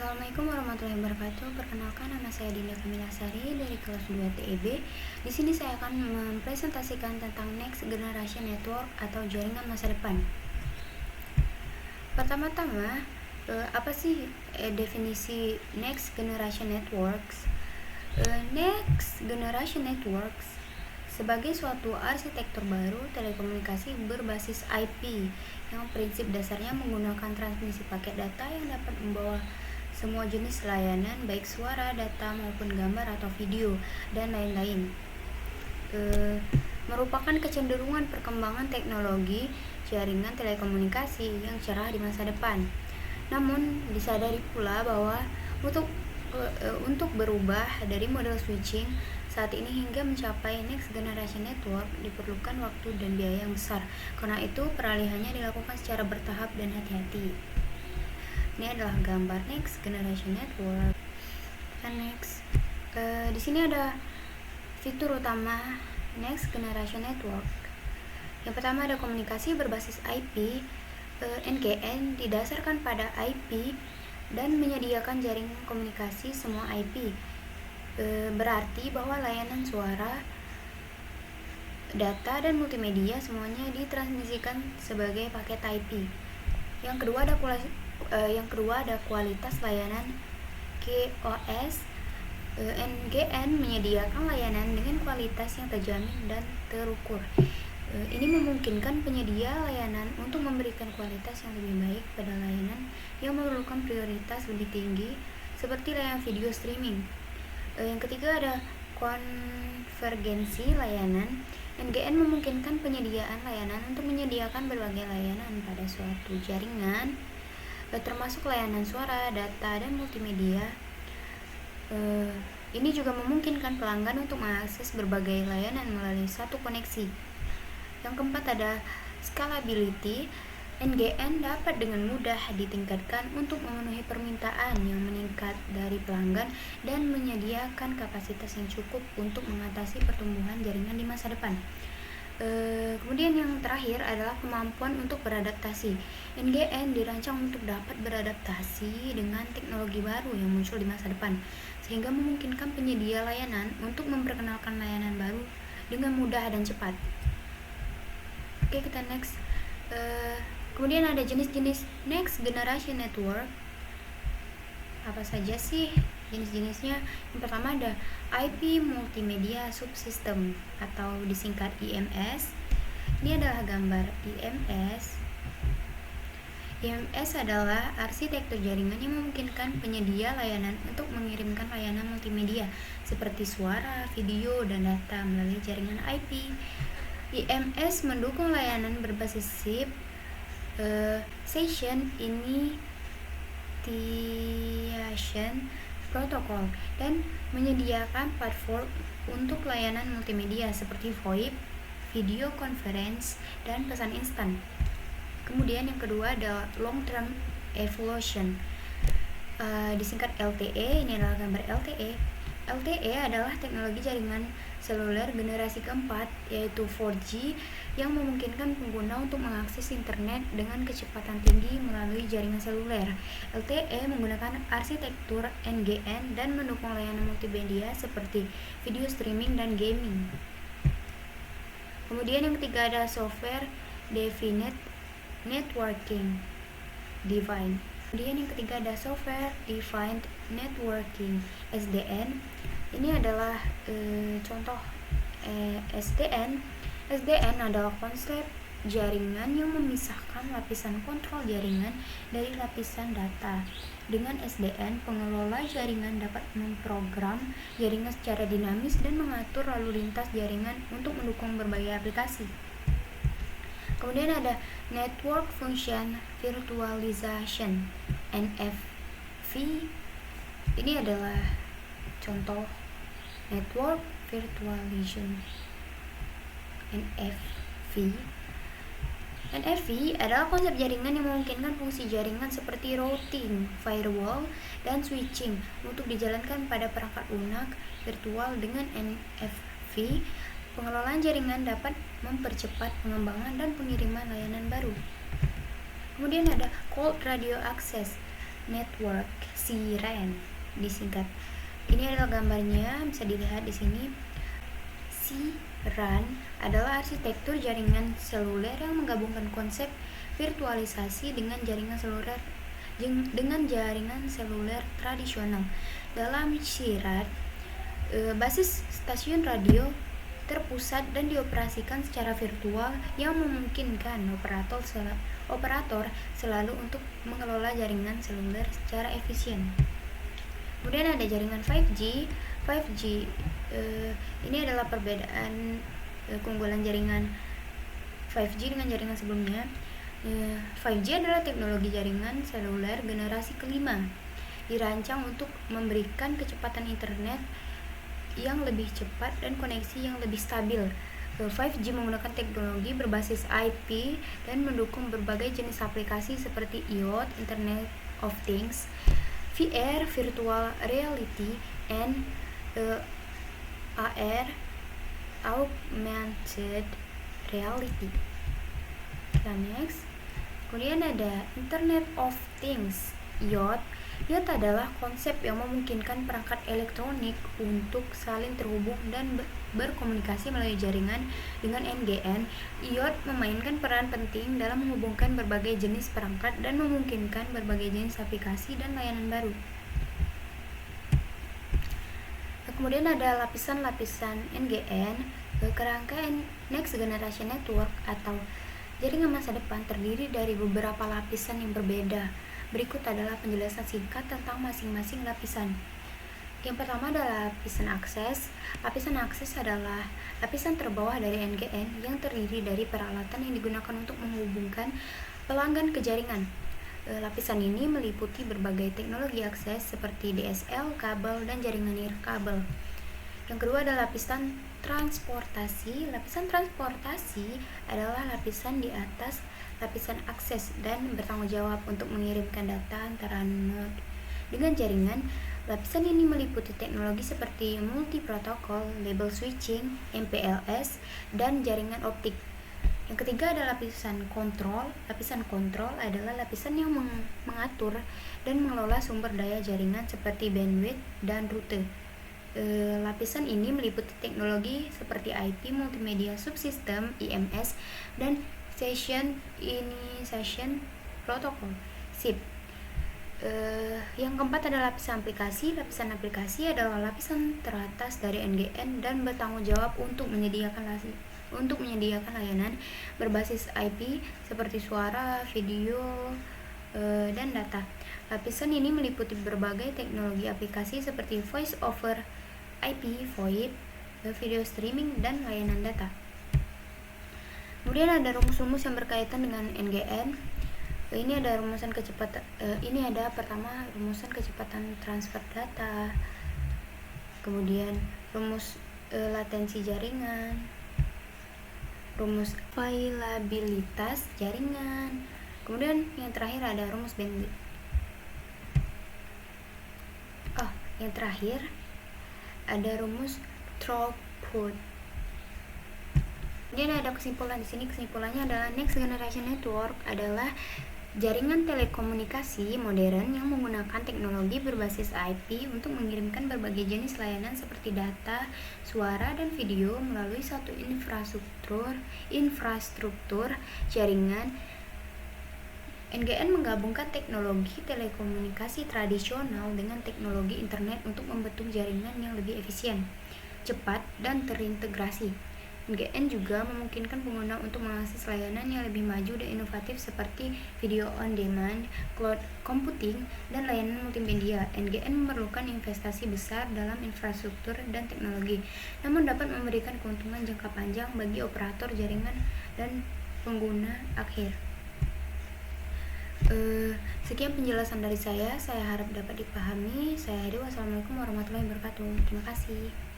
Assalamualaikum warahmatullahi wabarakatuh. Perkenalkan, nama saya Dinda Kamilasari dari kelas 2 TEB. Di sini saya akan mempresentasikan tentang Next Generation Network atau jaringan masa depan. Pertama-tama, apa sih definisi Next Generation Networks? Next Generation Networks sebagai suatu arsitektur baru telekomunikasi berbasis IP yang prinsip dasarnya menggunakan transmisi paket data yang dapat membawa semua jenis layanan baik suara, data maupun gambar atau video dan lain-lain. Merupakan kecenderungan perkembangan teknologi jaringan telekomunikasi yang cerah di masa depan. Namun disadari pula bahwa untuk berubah dari model switching saat ini hingga mencapai Next Generation Network diperlukan waktu dan biaya yang besar. Karena itu peralihannya dilakukan secara bertahap dan hati-hati. Ini adalah gambar Next Generation Network. Next, di sini ada fitur utama Next Generation Network. Yang pertama ada komunikasi berbasis IP. NGN didasarkan pada IP dan menyediakan jaringan komunikasi semua IP. Berarti bahwa layanan suara, data, dan multimedia semuanya ditransmisikan sebagai paket IP. Yang kedua ada kualitas layanan QoS. NGN menyediakan layanan dengan kualitas yang terjamin dan terukur. Ini memungkinkan penyedia layanan untuk memberikan kualitas yang lebih baik pada layanan yang memerlukan prioritas lebih tinggi seperti layanan video streaming. Yang ketiga ada konvergensi layanan. NGN memungkinkan penyediaan layanan untuk menyediakan berbagai layanan pada suatu jaringan, termasuk layanan suara, data, dan multimedia. Ini juga memungkinkan pelanggan untuk mengakses berbagai layanan melalui satu koneksi. Yang keempat ada scalability. NGN dapat dengan mudah ditingkatkan untuk memenuhi permintaan yang meningkat dari pelanggan dan menyediakan kapasitas yang cukup untuk mengatasi pertumbuhan jaringan di masa depan. Kemudian yang terakhir adalah kemampuan untuk beradaptasi. NGN dirancang untuk dapat beradaptasi dengan teknologi baru yang muncul di masa depan, sehingga memungkinkan penyedia layanan untuk memperkenalkan layanan baru dengan mudah dan cepat. Oke, kita next. Kemudian ada jenis-jenis Next Generation Network. Apa saja sih jenis-jenisnya? Yang pertama ada IP Multimedia Subsystem atau disingkat IMS. Ini adalah gambar IMS. IMS adalah arsitektur jaringan yang memungkinkan penyedia layanan untuk mengirimkan layanan multimedia seperti suara, video, dan data melalui jaringan IP. IMS mendukung layanan berbasis SIP, Session Initiation Protocol, dan menyediakan platform untuk layanan multimedia seperti VoIP, video conference, dan pesan instan. Kemudian yang kedua ada Long Term Evolution, disingkat LTE. Ini adalah gambar LTE. LTE adalah teknologi jaringan seluler generasi keempat, yaitu 4G, yang memungkinkan pengguna untuk mengakses internet dengan kecepatan tinggi melalui jaringan seluler. LTE menggunakan arsitektur NGN dan mendukung layanan multimedia seperti video streaming dan gaming. Kemudian yang ketiga ada Software Defined Networking (DeFi). Kemudian yang ketiga ada Software Defined Networking (SDN). Ini adalah contoh SDN. SDN adalah konsep jaringan yang memisahkan lapisan kontrol jaringan dari lapisan data. Dengan SDN, pengelola jaringan dapat memprogram jaringan secara dinamis dan mengatur lalu lintas jaringan untuk mendukung berbagai aplikasi. Kemudian ada Network Function Virtualization (NFV). Ini adalah contoh Network Virtualization (NFV). NFV adalah konsep jaringan yang memungkinkan fungsi jaringan seperti routing, firewall, dan switching untuk dijalankan pada perangkat lunak virtual. Dengan NFV, pengelolaan jaringan dapat mempercepat pengembangan dan pengiriman layanan baru. Kemudian ada Cold Radio Access Network CRAN disingkat. Ini adalah gambarnya, bisa dilihat di sini. CRAN adalah arsitektur jaringan seluler yang menggabungkan konsep virtualisasi dengan jaringan seluler tradisional. Dalam CRAN, basis stasiun radio terpusat dan dioperasikan secara virtual yang memungkinkan operator selalu untuk mengelola jaringan seluler secara efisien. Kemudian ada jaringan 5G. 5G ini adalah perbedaan keunggulan jaringan 5G dengan jaringan sebelumnya. 5G adalah teknologi jaringan seluler generasi kelima, dirancang untuk memberikan kecepatan internet yang lebih cepat dan koneksi yang lebih stabil. 5G menggunakan teknologi berbasis IP dan mendukung berbagai jenis aplikasi seperti IoT, Internet of Things, VR, Virtual Reality, and AR, Augmented Reality. Next. Kemudian ada Internet of Things, IoT. IoT adalah konsep yang memungkinkan perangkat elektronik untuk saling terhubung dan berkomunikasi melalui jaringan dengan NGN. IoT memainkan peran penting dalam menghubungkan berbagai jenis perangkat dan memungkinkan berbagai jenis aplikasi dan layanan baru. Kemudian ada lapisan-lapisan NGN. Kerangka Next Generation Network atau jaringan masa depan terdiri dari beberapa lapisan yang berbeda. Berikut adalah penjelasan singkat tentang masing-masing lapisan. Yang pertama adalah lapisan akses. Lapisan akses adalah lapisan terbawah dari NGN yang terdiri dari peralatan yang digunakan untuk menghubungkan pelanggan ke jaringan. Lapisan ini meliputi berbagai teknologi akses seperti DSL, kabel, dan jaringan nirkabel. Yang kedua adalah lapisan transportasi. Lapisan transportasi adalah lapisan di atas lapisan akses dan bertanggung jawab untuk mengirimkan data antara node dengan jaringan. Lapisan ini meliputi teknologi seperti multi-protokol, label switching, MPLS, dan jaringan optik. Yang ketiga adalah lapisan kontrol. Lapisan kontrol adalah lapisan yang mengatur dan mengelola sumber daya jaringan seperti bandwidth dan rute. Lapisan ini meliputi teknologi seperti IP, multimedia subsystem, IMS, dan Session Initiation Protocol, SIP. Yang keempat adalah lapisan aplikasi. Lapisan aplikasi adalah lapisan teratas dari NGN dan bertanggung jawab untuk menyediakan layanan berbasis IP seperti suara, video, dan data. Lapisan ini meliputi berbagai teknologi aplikasi seperti voice over IP, VoIP, video streaming, dan layanan data. Kemudian ada rumus-rumus yang berkaitan dengan NGN. Ini ada rumusan kecepatan. Ini ada pertama rumusan kecepatan transfer data. Kemudian rumus latensi jaringan, rumus availabilitas jaringan. Kemudian yang terakhir ada rumus bandwidth. Yang terakhir ada rumus throughput. Jadi ada kesimpulan di sini. Kesimpulannya adalah Next Generation Network adalah jaringan telekomunikasi modern yang menggunakan teknologi berbasis IP untuk mengirimkan berbagai jenis layanan seperti data, suara, dan video melalui satu infrastruktur jaringan. NGN menggabungkan teknologi telekomunikasi tradisional dengan teknologi internet untuk membentuk jaringan yang lebih efisien, cepat, dan terintegrasi. NGN juga memungkinkan pengguna untuk mengakses layanan yang lebih maju dan inovatif seperti video on demand, cloud computing, dan layanan multimedia. NGN memerlukan investasi besar dalam infrastruktur dan teknologi, namun dapat memberikan keuntungan jangka panjang bagi operator jaringan dan pengguna akhir. Sekian penjelasan dari saya harap dapat dipahami. Saya Heidi, wassalamualaikum warahmatullahi wabarakatuh. Terima kasih.